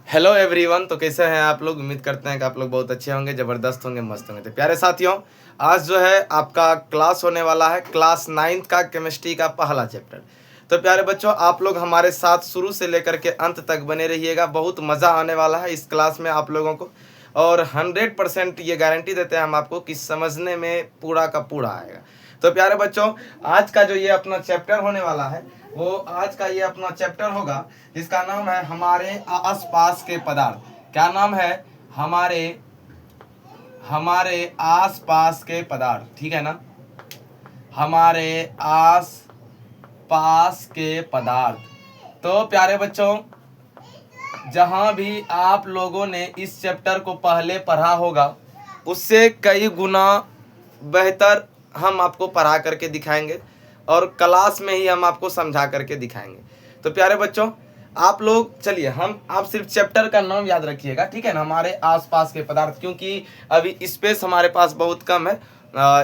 Hello everyone. तो कैसे हैं आप लोग? उम्मीद करते हैं कि आप लोग बहुत अच्छे होंगे, ज़बरदस्त होंगे, मस्त होंगे। तो प्यारे साथियों, आज जो है आपका क्लास होने वाला है क्लास 9th का केमिस्ट्री का पहला चैप्टर। तो प्यारे बच्चों, आप लोग हमारे साथ शुरू से लेकर के अंत तक बने रहिएगा। बहुत मज़ा आने वाला है इस क्लास में आप लोगों को, और 100% ये गारंटी देते हैं हम आपको कि समझने में पूरा का पूरा आएगा। तो प्यारे बच्चों, आज का जो ये अपना चैप्टर होने वाला है, वो आज का ये अपना चैप्टर होगा जिसका नाम है हमारे आसपास के पदार्थ। क्या नाम है? हमारे आसपास के पदार्थ। ठीक है ना? हमारे आस पास के पदार्थ। तो प्यारे बच्चों, जहां भी आप लोगों ने इस चैप्टर को पहले पढ़ा होगा, उससे कई गुना बेहतर हम आपको पढ़ा करके दिखाएंगे, और क्लास में ही हम आपको समझा करके दिखाएंगे। तो प्यारे बच्चों, आप लोग चलिए, आप सिर्फ चैप्टर का नाम याद रखिएगा, ठीक है ना? हमारे आसपास के पदार्थ, क्योंकि अभी स्पेस हमारे पास बहुत कम है,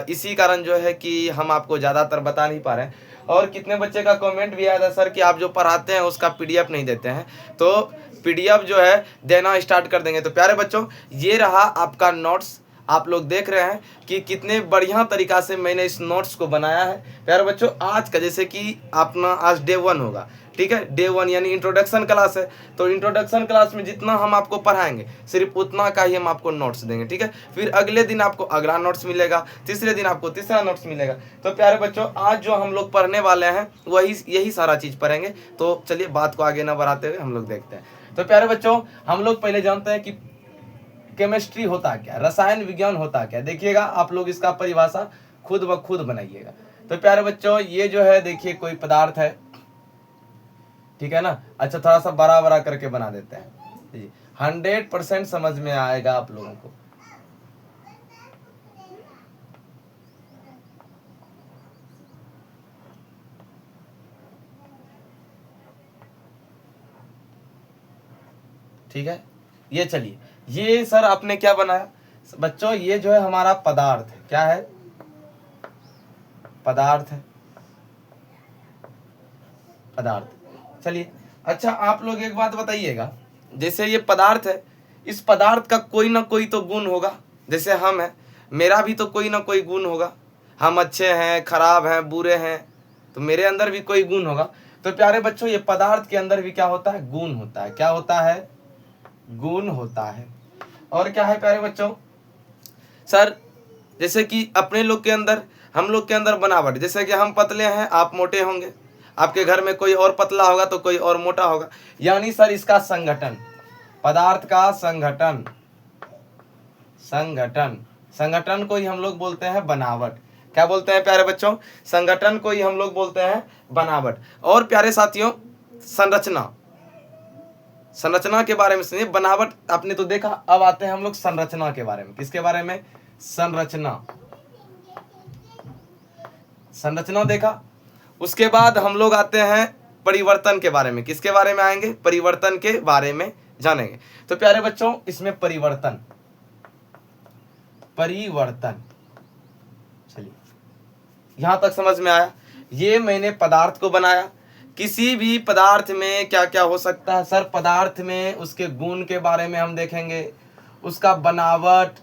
इसी कारण जो है कि हम आपको ज़्यादातर बता नहीं पा रहे हैं। और कितने बच्चे का कमेंट भी आया था, सर कि आप जो पढ़ाते हैं उसका पीडीएफ नहीं देते हैं। तो पीडीएफ जो है देना स्टार्ट कर देंगे। तो प्यारे बच्चों, ये रहा आपका नोट्स। आप लोग देख रहे हैं कि कितने बढ़िया तरीका से मैंने इस नोट्स को बनाया है। प्यारे बच्चों, आज का जैसे कि अपना आज डे 1 होगा, ठीक है? डे 1 यानी इंट्रोडक्शन क्लास है। तो इंट्रोडक्शन क्लास में जितना हम आपको पढ़ाएंगे सिर्फ उतना का ही हम आपको नोट्स देंगे, ठीक है? फिर अगले दिन आपको अगला नोट्स मिलेगा, तीसरे दिन आपको तीसरा नोट्स मिलेगा। तो प्यारे बच्चों, आज जो हम लोग पढ़ने वाले हैं वही यही सारा चीज़ पढ़ेंगे। तो चलिए बात को आगे ना बढ़ाते हुए हम लोग देखते हैं। तो प्यारे बच्चों, हम लोग पहले जानते हैं कि केमिस्ट्री होता क्या, रसायन विज्ञान होता क्या। देखिएगा, आप लोग इसका परिभाषा खुद ब खुद बनाइएगा। तो प्यारे बच्चों, ये जो है देखिए कोई पदार्थ है, ठीक है ना? अच्छा, थोड़ा सा बड़ा बड़ा करके बना देते हैं, 100% समझ में आएगा आप लोगों को। ठीक है, ये चलिए, ये सर आपने क्या बनाया बच्चों? ये जो है हमारा पदार्थ है। क्या है? पदार्थ है, पदार्थ। चलिए, अच्छा आप लोग एक बात बताइएगा, जैसे ये पदार्थ है, इस पदार्थ का कोई ना कोई तो गुण होगा। जैसे हम हैं, मेरा भी तो कोई ना कोई गुण होगा। हम अच्छे हैं, खराब हैं, बुरे हैं, तो मेरे अंदर भी कोई गुण होगा। तो प्यारे बच्चों, ये पदार्थ के अंदर भी क्या होता है? गुण होता है। क्या होता है? गुण होता है। और क्या है प्यारे बच्चों? सर, जैसे कि अपने लोग के अंदर, हम लोग के अंदर बनावट, जैसे कि हम पतले हैं, आप मोटे होंगे, आपके घर में कोई और पतला होगा तो कोई और मोटा होगा। यानी सर इसका संगठन, पदार्थ का संगठन, संगठन संगठन को ही हम लोग बोलते हैं बनावट। क्या बोलते हैं प्यारे बच्चों? संगठन को ही हम लोग बोलते हैं बनावट। और प्यारे साथियों, संरचना, संरचना के बारे में सुनिए। बनावट आपने तो देखा, अब आते हैं हम लोग संरचना के बारे में। किसके बारे में? संरचना। संरचना देखा, उसके बाद हम लोग आते हैं परिवर्तन के बारे में। किसके बारे में आएंगे? परिवर्तन के बारे में जानेंगे। तो प्यारे बच्चों, इसमें परिवर्तन, परिवर्तन, चलिए यहां तक समझ में आया। ये मैंने पदार्थ को बनाया। किसी भी पदार्थ में क्या क्या हो सकता है सर? पदार्थ में उसके गुण के बारे में हम देखेंगे, उसका बनावट,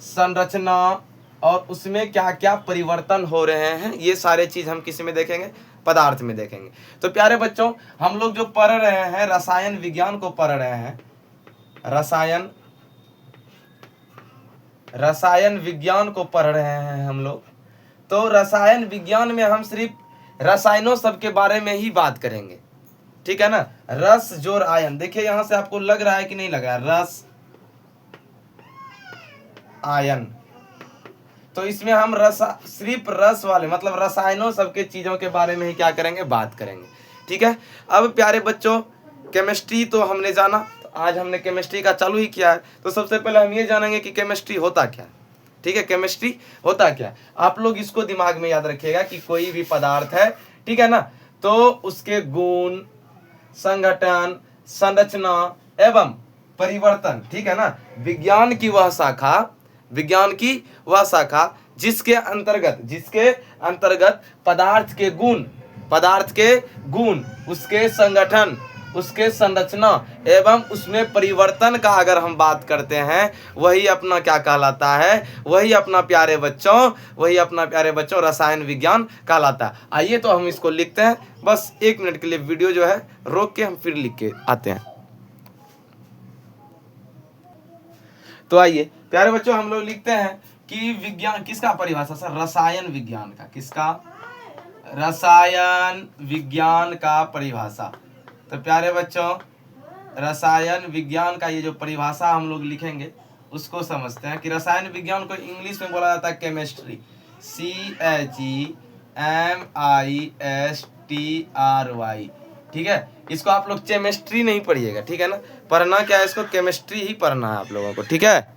संरचना, और उसमें क्या क्या परिवर्तन हो रहे हैं, ये सारे चीज हम किसी में देखेंगे? पदार्थ में देखेंगे। तो प्यारे बच्चों, हम लोग जो पढ़ रहे हैं रसायन विज्ञान को पढ़ रहे हैं, रसायन विज्ञान को पढ़ रहे हैं हम लोग। तो रसायन विज्ञान में हम सिर्फ रसायनों सब के बारे में ही बात करेंगे, ठीक है ना? रस जोड़ आयन, देखिए यहां से आपको लग रहा है कि नहीं लग रहा है? रस आयन। तो इसमें हम सिर्फ रस वाले, मतलब रसायनों सबके चीजों के बारे में ही क्या करेंगे? बात करेंगे, ठीक है? अब प्यारे बच्चों, केमिस्ट्री तो हमने जाना, तो आज हमने केमिस्ट्री का चालू ही किया है। तो सबसे पहले हम ये जानेंगे कि केमिस्ट्री होता क्या है, ठीक है? केमिस्ट्री होता क्या है, आप लोग इसको दिमाग में याद रखिएगा कि कोई भी पदार्थ है, ठीक है ना, तो उसके गुण, संगठन, संरचना एवं परिवर्तन, ठीक है ना, विज्ञान की वह शाखा जिसके अंतर्गत पदार्थ के गुण, उसके संगठन, उसके संरचना एवं उसमें परिवर्तन का अगर हम बात करते हैं, वही अपना क्या कहलाता है, वही अपना प्यारे बच्चों रसायन विज्ञान कहलाता है। आइए तो हम इसको लिखते हैं, बस 1 मिनट के लिए वीडियो जो है रोक के हम फिर लिख के आते हैं। तो आइए प्यारे बच्चों हम लोग लिखते हैं कि विज्ञान किसका परिभाषा सर, रसायन विज्ञान का, किसका, रसायन विज्ञान का परिभाषा। तो प्यारे बच्चों रसायन विज्ञान का ये जो परिभाषा हम लोग लिखेंगे उसको समझते हैं कि रसायन विज्ञान को इंग्लिश में बोला जाता है केमिस्ट्री, CHEMISTRY, ठीक है। इसको आप लोग केमिस्ट्री नहीं पढ़िएगा, ठीक है ना, पढ़ना क्या है, इसको केमिस्ट्री ही पढ़ना है आप लोगों को, ठीक है।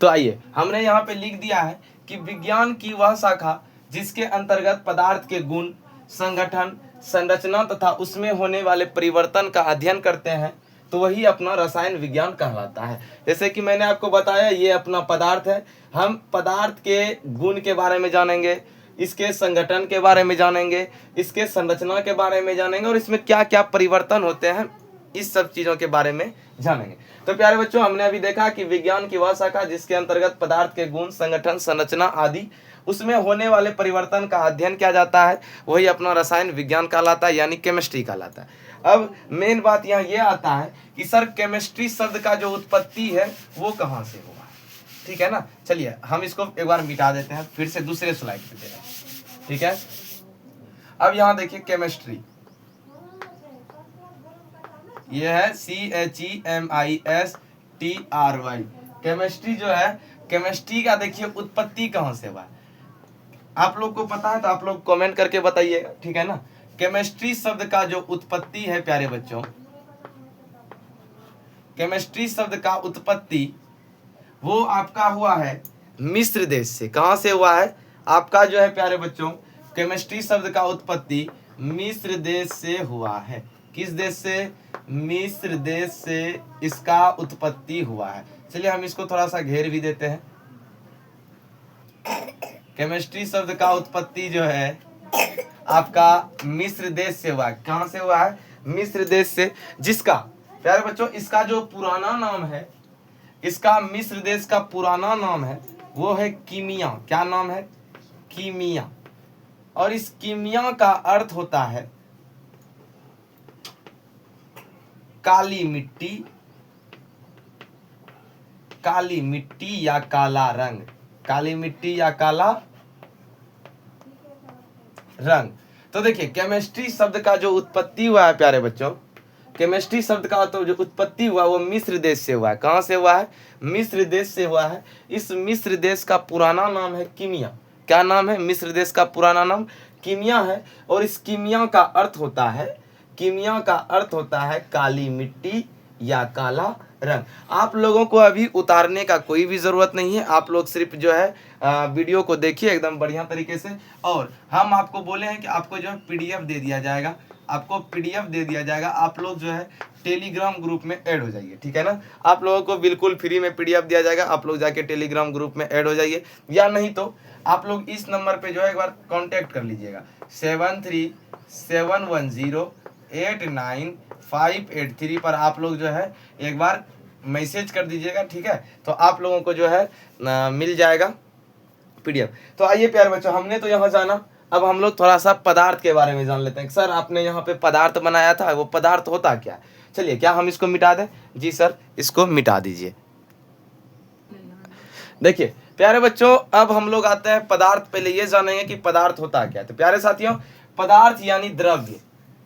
तो आइए हमने यहाँ पे लिख दिया है कि विज्ञान की वह शाखा जिसके अंतर्गत पदार्थ के गुण, संगठन, संरचना तथा उसमें होने वाले परिवर्तन का अध्ययन करते हैं, तो वही अपना रसायन विज्ञान कहलाता है। जैसे कि मैंने आपको बताया ये अपना पदार्थ है, हम पदार्थ के गुण के बारे में जानेंगे, इसके संगठन के बारे में जानेंगे, इसके संरचना के बारे में जानेंगे और इसमें क्या क्या परिवर्तन होते हैं, इस सब चीज़ों के बारे में जानेंगे। तो प्यारे बच्चों हमने अभी देखा कि विज्ञान की वह शाखा जिसके अंतर्गत पदार्थ के गुण, संगठन, संरचना आदि उसमें होने वाले परिवर्तन का अध्ययन किया जाता है, वही अपना रसायन विज्ञान कहलाता है, यानी केमिस्ट्री कहलाता है। अब मेन बात यहाँ ये आता है कि सर केमिस्ट्री शब्द का जो उत्पत्ति है वो कहाँ से हुआ है, ठीक है ना। चलिए हम इसको एक बार मिटा देते हैं, फिर से दूसरे स्लाइड पे दे रहे हैं, ठीक है। अब यहाँ देखिए केमिस्ट्री, ये है CHEMISTRY, केमिस्ट्री जो है, केमिस्ट्री का देखिए उत्पत्ति कहाँ से हुआ है, आप लोग को पता है तो आप लोग कमेंट करके बताइएगा, ठीक है ना। केमिस्ट्री शब्द का जो उत्पत्ति है प्यारे बच्चों, केमिस्ट्री शब्द का उत्पत्ति वो आपका हुआ है मिस्र देश से। कहाँ से हुआ है आपका जो है प्यारे बच्चों, केमिस्ट्री शब्द का उत्पत्ति मिस्र देश से हुआ है। किस देश से, मिस्र देश से इसका उत्पत्ति हुआ है। चलिए हम इसको थोड़ा सा घेर भी देते हैं। केमिस्ट्री शब्द का उत्पत्ति जो है आपका मिस्र देश से हुआ है। कहाँ से हुआ है, मिस्र देश से, जिसका प्यारे बच्चों इसका जो पुराना नाम है, इसका मिस्र देश का पुराना नाम है वो है कीमिया। क्या नाम है, कीमिया। और इस कीमिया का अर्थ होता है काली मिट्टी, काली मिट्टी या काला रंग, काली मिट्टी या काला रंग। तो देखिए केमिस्ट्री शब्द का जो उत्पत्ति हुआ है प्यारे बच्चों, केमिस्ट्री शब्द का तो जो उत्पत्ति हुआ वो मिस्र देश से हुआ है। कहाँ से हुआ है, मिस्र देश से हुआ है। इस मिस्र देश का पुराना नाम है कीमिया। क्या नाम है, मिस्र देश का पुराना नाम कीमिया है। और इस कीमिया का अर्थ होता है, कीमिया का अर्थ होता है काली मिट्टी या काला रंग। आप लोगों को अभी उतारने का कोई भी ज़रूरत नहीं है, आप लोग सिर्फ जो है वीडियो को देखिए एकदम बढ़िया तरीके से। और हम आपको बोले हैं कि आपको जो है PDF दे दिया जाएगा, आपको PDF दे दिया जाएगा। आप लोग जो है टेलीग्राम ग्रुप में ऐड हो जाइए, ठीक है ना। आप लोगों को बिल्कुल फ्री में PDF दिया जाएगा, आप लोग जाके टेलीग्राम ग्रुप में ऐड हो जाइए। या नहीं तो आप लोग इस नंबर पे जो है एक बार कांटेक्ट कर लीजिएगा, 7371089583 पर आप लोग जो है एक बार मैसेज कर दीजिएगा, ठीक है। तो आप लोगों को जो है मिल जाएगा PDF। तो आइए प्यारे बच्चों हमने तो यहाँ जाना, अब हम लोग थोड़ा सा पदार्थ के बारे में जान लेते हैं। सर आपने यहाँ पे पदार्थ बनाया था, वो पदार्थ होता क्या? चलिए क्या हम इसको मिटा दें? जी सर इसको मिटा दीजिए। देखिए प्यारे बच्चों अब हम लोग आते हैं पदार्थ। पहले ये जानेंगे कि पदार्थ होता क्या है। तो प्यारे साथियों पदार्थ यानी द्रव्य।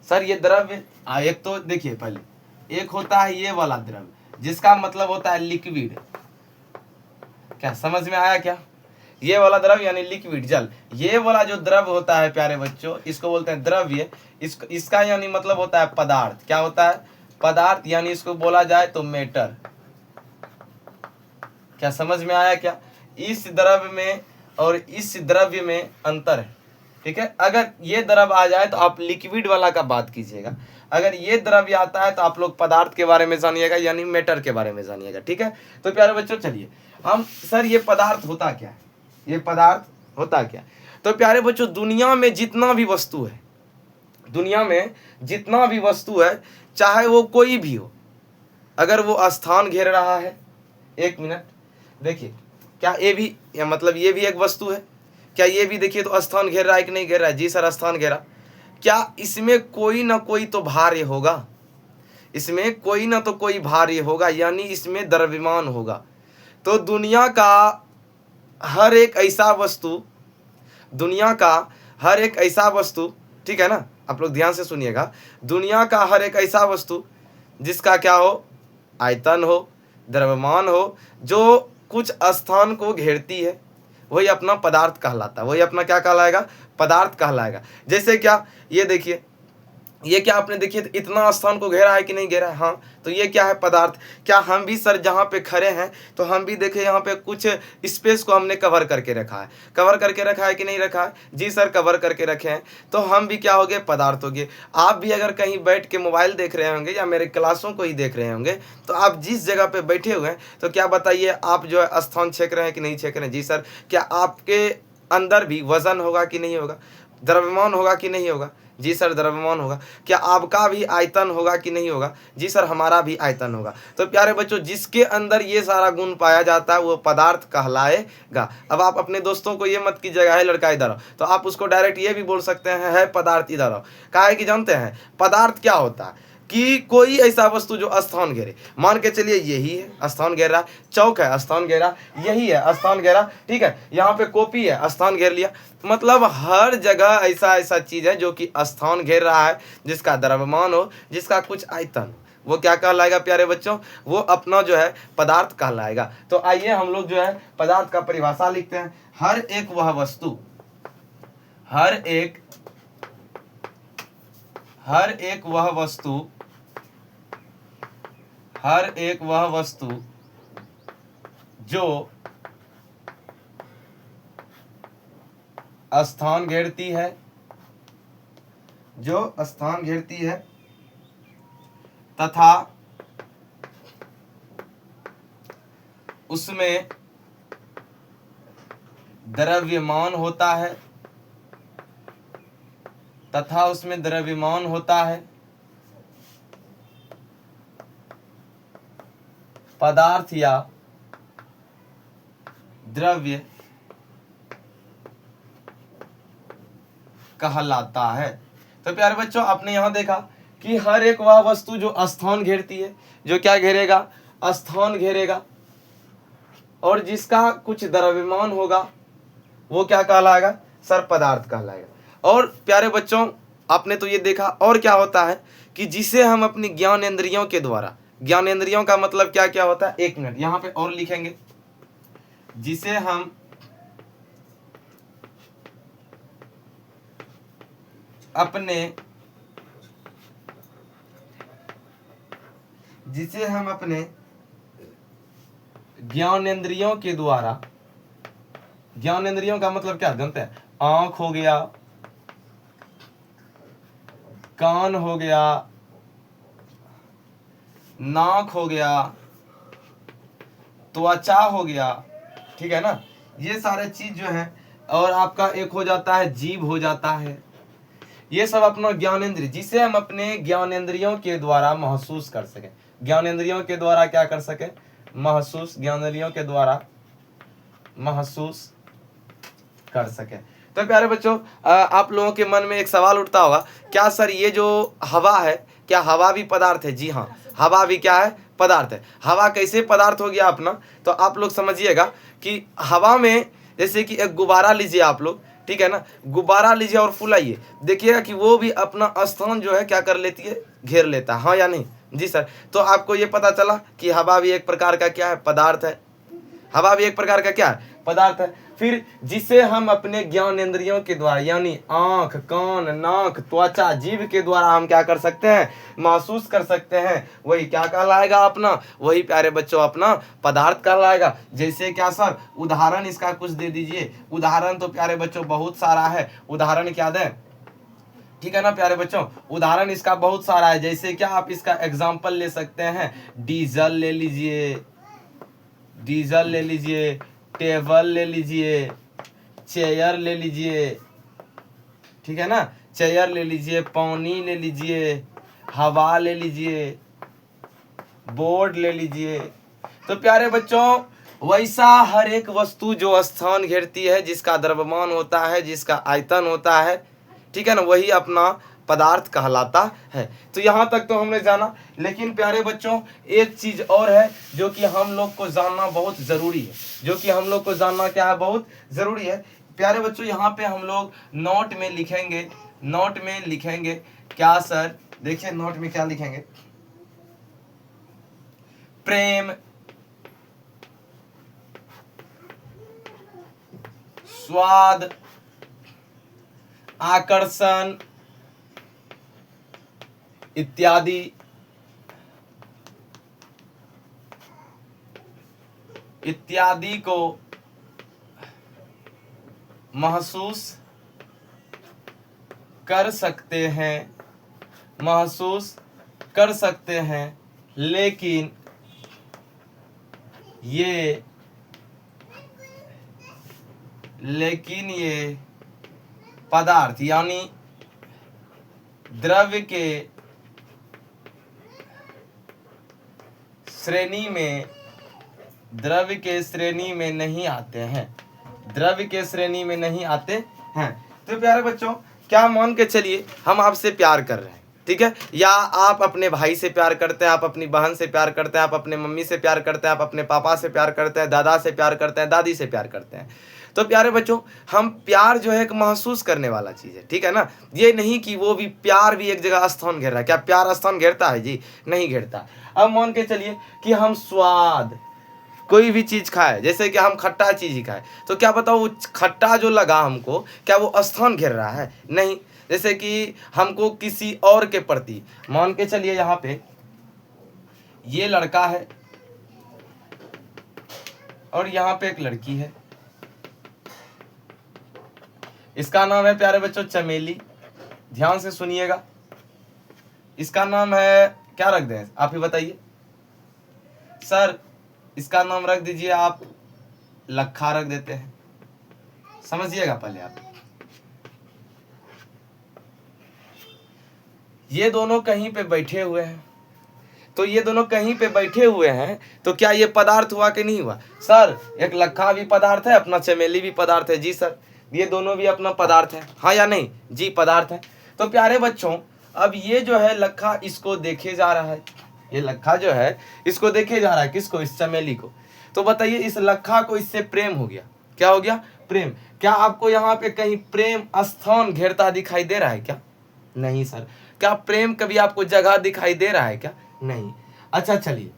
सर ये द्रव्य एक तो देखिए पहले एक होता है ये वाला द्रव्य जिसका मतलब होता है लिक्विड। क्या समझ में आया क्या? ये वाला द्रव्य यानी लिक्विड जल। ये वाला जो द्रव्य होता है प्यारे बच्चों इसको बोलते हैं द्रव्य। इसका यानी मतलब होता है पदार्थ। क्या होता है? पदार्थ। यानी इसको बोला जाए तो मैटर। क्या समझ में आया क्या? इस द्रव्य में और इस द्रव्य में अंतर है, ठीक है। अगर ये द्रव्य आ जाए तो आप लिक्विड वाला का बात कीजिएगा, अगर ये द्रव्य आता है तो आप लोग पदार्थ के बारे में जानिएगा यानी मैटर के बारे में जानिएगा, ठीक है। तो प्यारे बच्चों चलिए हम सर ये पदार्थ होता क्या है, ये पदार्थ होता क्या? तो प्यारे बच्चों दुनिया में जितना भी वस्तु है, दुनिया में जितना भी वस्तु है, चाहे वो कोई भी हो, अगर वो स्थान घेर रहा है, एक मिनट देखिए, क्या ये भी मतलब ये भी एक वस्तु है, क्या ये भी देखिए तो स्थान घेर रहा है कि नहीं घेर रहा है? जी सर, स्थान घेरा। क्या इसमें कोई ना कोई तो भार्य होगा, इसमें कोई ना तो कोई भार्य होगा, यानी इसमें द्रव्यमान होगा। तो दुनिया का हर एक ऐसा वस्तु, दुनिया का हर एक ऐसा वस्तु, ठीक है ना, आप लोग ध्यान से सुनिएगा, दुनिया का हर एक ऐसा वस्तु जिसका क्या हो, आयतन हो, द्रव्यमान हो, जो कुछ स्थान को घेरती है, वही अपना पदार्थ कहलाता है, वही अपना क्या कहलाएगा, पदार्थ कहलाएगा। जैसे क्या, ये देखिए, ये क्या आपने देखिए इतना स्थान को घेरा है कि नहीं घेरा है? हाँ, तो ये क्या है, पदार्थ। क्या हम भी सर जहाँ पे खड़े हैं तो हम भी देखें यहाँ पे कुछ स्पेस को हमने कवर करके रखा है, कवर करके रखा है कि नहीं रखा है? जी सर, कवर करके रखे हैं, तो हम भी क्या हो गए, पदार्थ हो गए। आप भी अगर कहीं बैठ के मोबाइल देख रहे होंगे या मेरे क्लासों को ही देख रहे होंगे, तो आप जिस जगह पे बैठे हुए हैं, तो क्या बताइए, आप जो है स्थान छेक रहे हैं कि नहीं छेक रहे हैं? जी सर। क्या आपके अंदर भी वजन होगा कि नहीं होगा, द्रव्यमान होगा कि नहीं होगा? जी सर, द्रव्यमान होगा। क्या आपका भी आयतन होगा कि नहीं होगा? जी सर, हमारा भी आयतन होगा। तो प्यारे बच्चों, जिसके अंदर ये सारा गुण पाया जाता है वो पदार्थ कहलाएगा। अब आप अपने दोस्तों को ये मत कीजिएगा है लड़का इधर आओ, तो आप उसको डायरेक्ट ये भी बोल सकते हैं है पदार्थ इधर आओ। काहे कि जानते हैं पदार्थ क्या होता है, कि कोई ऐसा वस्तु जो स्थान घेरे, मान के चलिए यही है स्थान घेर रहा, चौक है स्थान घेरा, यही है स्थान घेरा, ठीक है, यहाँ पे कॉपी है स्थान घेर लिया। मतलब हर जगह ऐसा ऐसा चीज है जो कि स्थान घेर रहा है, जिसका द्रव्यमान हो, जिसका कुछ आयतन, वो क्या कहलाएगा प्यारे बच्चों, वो अपना जो है पदार्थ कहलाएगा। तो आइए हम लोग जो है पदार्थ का परिभाषा लिखते हैं। हर एक वह वस्तु, हर एक वह वस्तु, हर एक वह वस्तु जो स्थान घेरती है, जो स्थान घेरती है तथा उसमें द्रव्यमान होता है, तथा उसमें द्रव्यमान होता है, पदार्थ या द्रव्य कहलाता है। तो प्यारे बच्चों, आपने यहां देखा कि हर एक वह वस्तु जो स्थान घेरती है, जो क्या घेरेगा, स्थान घेरेगा, और जिसका कुछ द्रव्यमान होगा वो क्या कहलाएगा, सर पदार्थ कहलाएगा। और प्यारे बच्चों, आपने तो ये देखा, और क्या होता है कि जिसे हम अपनी ज्ञानेंद्रियों के द्वारा, ज्ञानेंद्रियों का मतलब क्या क्या होता है, एक मिनट यहां पे और लिखेंगे, जिसे हम अपने ज्ञानेंद्रियों के द्वारा, ज्ञानेंद्रियों का मतलब क्या जानते हैं, आंख हो गया, कान हो गया, नाक हो गया, त्वचा हो गया, ठीक है ना, ये सारे चीज जो है, और आपका एक हो जाता है जीभ हो जाता है, ये सब अपना ज्ञानेंद्रिय, जिसे हम अपने ज्ञानेंद्रियों के द्वारा महसूस कर सके, ज्ञानेंद्रियों के द्वारा क्या कर सके, महसूस, ज्ञानेंद्रियों के द्वारा महसूस कर सके। तो प्यारे बच्चों, आप लोगों के मन में एक सवाल उठता होगा, क्या सर ये जो हवा है, क्या हवा भी पदार्थ है? जी हाँ, हवा भी क्या है, पदार्थ है। हवा कैसे पदार्थ हो गया अपना, तो आप लोग समझिएगा कि हवा में जैसे कि एक गुब्बारा लीजिए आप लोग, ठीक है ना, गुब्बारा लीजिए और फुलाइए, देखिएगा कि वो भी अपना स्थान जो है क्या कर लेती है, घेर लेता है, हाँ या नहीं? जी सर। तो आपको ये पता चला कि हवा भी एक प्रकार का क्या है, पदार्थ है। हवा भी एक प्रकार का क्या है, पदार्थ है। फिर जिसे हम अपने ज्ञानेंद्रियों के द्वारा, यानी आंख, कान, नाक, त्वचा, जीभ के द्वारा हम क्या कर सकते हैं, महसूस कर सकते हैं, वही क्या कहलाएगा अपना, वही प्यारे बच्चों अपना पदार्थ कहलाएगा। जैसे क्या सर, उदाहरण इसका कुछ दे दीजिए। उदाहरण तो प्यारे बच्चों बहुत सारा है, उदाहरण क्या दें, ठीक है ना प्यारे बच्चों, उदाहरण इसका बहुत सारा है। जैसे क्या आप इसका एग्जाम्पल ले सकते हैं, डीजल ले लीजिए, डीजल ले लीजिए, टेबल ले लीजिए, चेयर ले लीजिए, ठीक है ना, चेयर ले लीजिए, पानी ले लीजिए, हवा ले लीजिए, बोर्ड ले लीजिए। तो प्यारे बच्चों, वैसा हर एक वस्तु जो स्थान घेरती है, जिसका द्रव्यमान होता है, जिसका आयतन होता है, ठीक है ना, वही अपना पदार्थ कहलाता है। तो यहाँ तक तो हमने जाना, लेकिन प्यारे बच्चों एक चीज और है जो कि हम लोग को जानना बहुत जरूरी है, जो कि हम लोग को जानना क्या है, बहुत जरूरी है। प्यारे बच्चों यहाँ पे हम लोग नोट में लिखेंगे, नोट में लिखेंगे क्या सर, देखिए नोट में क्या लिखेंगे, प्रेम, स्वाद, आकर्षण इत्यादि, इत्यादि को महसूस कर सकते हैं, महसूस कर सकते हैं, लेकिन ये पदार्थ यानी द्रव्य के श्रेणी में, द्रव्य के श्रेणी में नहीं आते हैं, द्रव्य के श्रेणी में नहीं आते हैं। तो प्यारे बच्चों, क्या मान के चलिए हम आपसे प्यार कर रहे हैं, ठीक है, या आप अपने भाई से प्यार करते हैं, आप अपनी बहन से प्यार करते हैं, आप अपने मम्मी से प्यार करते हैं, आप अपने पापा से प्यार करते हैं, दादा से प्यार करते हैं, दादी से प्यार करते हैं। तो प्यारे बच्चों, हम प्यार जो है एक महसूस करने वाला चीज है, ठीक है ना, ये नहीं कि वो भी प्यार भी एक जगह स्थान घेर रहा है। क्या प्यार स्थान घेरता है? जी नहीं घेरता। अब मान के चलिए कि हम स्वाद कोई भी चीज खाए, जैसे कि हम खट्टा चीज ही खाए, तो क्या बताओ वो खट्टा जो लगा हमको, क्या वो स्थान घेर रहा है? नहीं। जैसे कि हमको किसी और के प्रति, मान के चलिए यहाँ पे ये लड़का है और यहाँ पे एक लड़की है, इसका नाम है प्यारे बच्चों चमेली, ध्यान से सुनिएगा। इसका नाम है, क्या रख दें आप ही बताइए सर? इसका नाम रख दीजिए आप लखा रख देते हैं, समझिएगा पहले आप। ये दोनों कहीं पे बैठे हुए हैं, तो ये दोनों कहीं पे बैठे हुए हैं, तो क्या ये पदार्थ हुआ कि नहीं हुआ? सर एक लखा भी पदार्थ है, अपना चमेली भी पदार्थ है। जी सर, ये दोनों भी अपना पदार्थ है, हाँ या नहीं? जी पदार्थ है। तो प्यारे बच्चों, अब ये जो है लखा इसको देखे जा रहा है, ये लखा जो है इसको देखे जा रहा है, किसको? इस चमेली को। तो बताइए इस लखा को इससे प्रेम हो गया, क्या हो गया? प्रेम। क्या आपको यहाँ पे कहीं प्रेम स्थान घेरता दिखाई दे रहा है क्या? नहीं सर। क्या प्रेम कभी आपको जगह दिखाई दे रहा है क्या? नहीं। अच्छा चलिए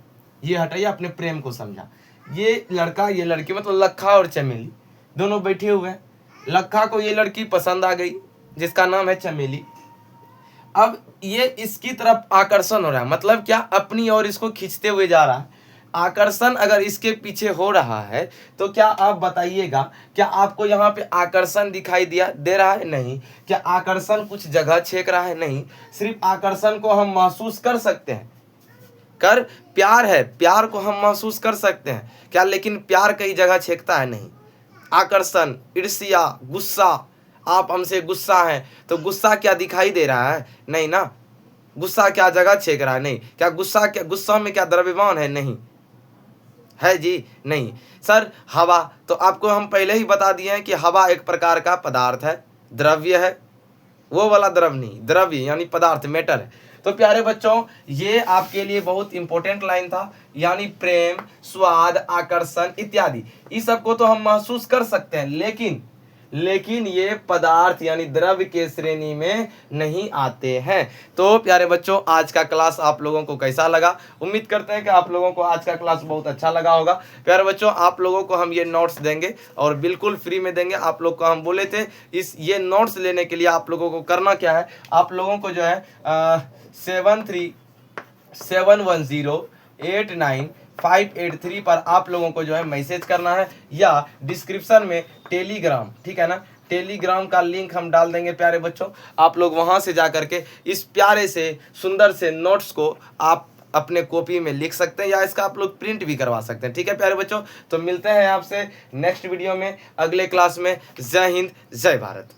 ये हटाइए, अपने प्रेम को समझा। ये लड़का ये लड़की, मतलब लखा और चमेली दोनों बैठे हुए हैं। लखा को ये लड़की पसंद आ गई जिसका नाम है चमेली। अब ये इसकी तरफ आकर्षण हो रहा है, मतलब क्या? अपनी ओर इसको खींचते हुए जा रहा है। आकर्षण अगर इसके पीछे हो रहा है तो क्या आप बताइएगा, क्या आपको यहाँ पे आकर्षण दिखाई दे रहा है? नहीं। क्या आकर्षण कुछ जगह छेक रहा है? नहीं। सिर्फ आकर्षण को हम महसूस कर सकते हैं, कर प्यार है, प्यार को हम महसूस कर सकते हैं क्या? लेकिन प्यार कई जगह छेकता है? नहीं। आकर्षण, ईर्ष्या, गुस्सा, आप हमसे गुस्सा हैं तो गुस्सा क्या दिखाई दे रहा है? नहीं ना। गुस्सा क्या जगह छेक रहा है? नहीं। क्या गुस्सा में क्या द्रव्यमान है? नहीं है जी, नहीं। सर हवा, तो आपको हम पहले ही बता दिए हैं कि हवा एक प्रकार का पदार्थ है, द्रव्य है, वो वाला द्रव्य नहीं, द्रव्य यानी पदार्थ, मैटर है। तो प्यारे बच्चों, ये आपके लिए बहुत इंपॉर्टेंट लाइन था, यानी प्रेम, स्वाद, आकर्षण इत्यादि, इस सब को तो हम महसूस कर सकते हैं, लेकिन ये पदार्थ यानी द्रव्य के श्रेणी में नहीं आते हैं। तो प्यारे बच्चों, आज का क्लास आप लोगों को कैसा लगा? उम्मीद करते हैं कि आप लोगों को आज का क्लास बहुत अच्छा लगा होगा। प्यारे बच्चों, आप लोगों को हम ये नोट्स देंगे और बिल्कुल फ्री में देंगे। आप लोग को हम बोले थे ये नोट्स लेने के लिए आप लोगों को करना क्या है, आप लोगों को जो है 7371089583 पर आप लोगों को जो है मैसेज करना है, या डिस्क्रिप्शन में टेलीग्राम, ठीक है ना, टेलीग्राम का लिंक हम डाल देंगे प्यारे बच्चों। आप लोग वहां से जा करके इस प्यारे से सुंदर से नोट्स को आप अपने कॉपी में लिख सकते हैं, या इसका आप लोग प्रिंट भी करवा सकते हैं। ठीक है प्यारे बच्चों, तो मिलते हैं आपसे नेक्स्ट वीडियो में, अगले क्लास में। जय हिंद, जय भारत।